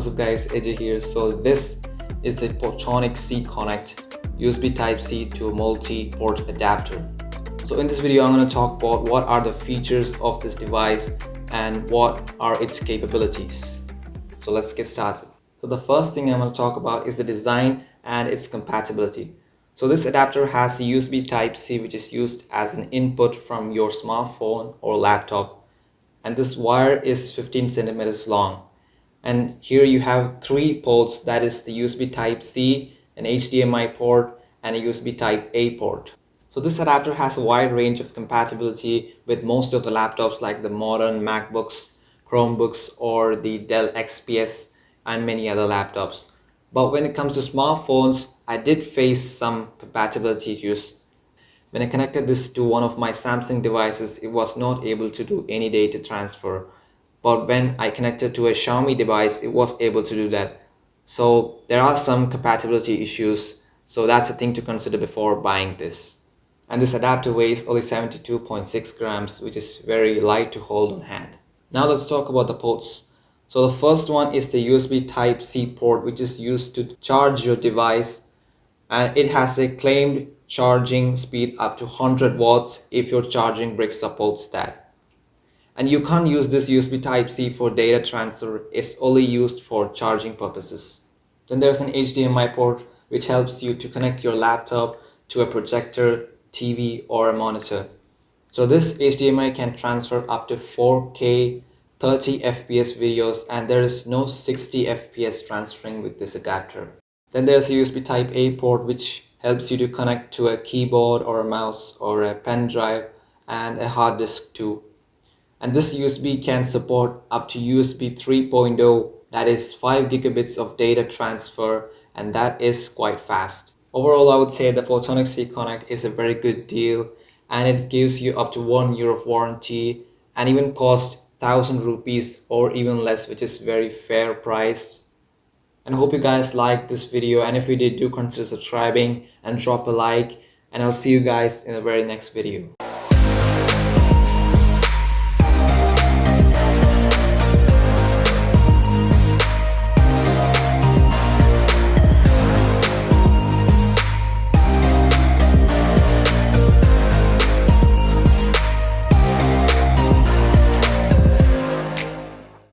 What's up guys, AJ here. So this is the Portronics C-Konnect USB Type-C to multi-port adapter. So in this video I'm going to talk about what are the features of this device and what are its capabilities. So let's get started. So the first thing I'm going to talk about is the design and its compatibility. So this adapter has a USB Type-C which is used as an input from your smartphone or laptop, and this wire is 15 centimeters long. And here you have three ports, that is the USB Type-C, an HDMI port, and a USB Type-A port. So this adapter has a wide range of compatibility with most of the laptops like the modern MacBooks, Chromebooks, or the Dell XPS and many other laptops. But when it comes to smartphones, I did face some compatibility issues. When I connected this to one of my Samsung devices, it was not able to do any data transfer. But when I connected to a Xiaomi device, it was able to do that. So there are some compatibility issues. So that's a thing to consider before buying this. And this adapter weighs only 72.6 grams, which is very light to hold on hand. Now let's talk about the ports. So the first one is the USB Type-C port, which is used to charge your device, and it has a claimed charging speed up to 100 watts if your charging brick supports that. And you can't use this USB Type-C for data transfer, it's only used for charging purposes. Then there's an HDMI port which helps you to connect your laptop to a projector, TV, or a monitor. So this HDMI can transfer up to 4K 30 FPS videos, and there is no 60 FPS transferring with this adapter. Then there's a USB Type-A port which helps you to connect to a keyboard or a mouse or a pen drive and a hard disk too. And this USB can support up to USB 3.0, that is 5 gigabits of data transfer, and that is quite fast. Overall, I would say the Portronics C-Konnect is a very good deal, and it gives you up to 1 year of warranty and even cost 1000 rupees or even less, which is very fair priced. And I hope you guys liked this video, and if you did, do consider subscribing and drop a like, and I'll see you guys in the very next video.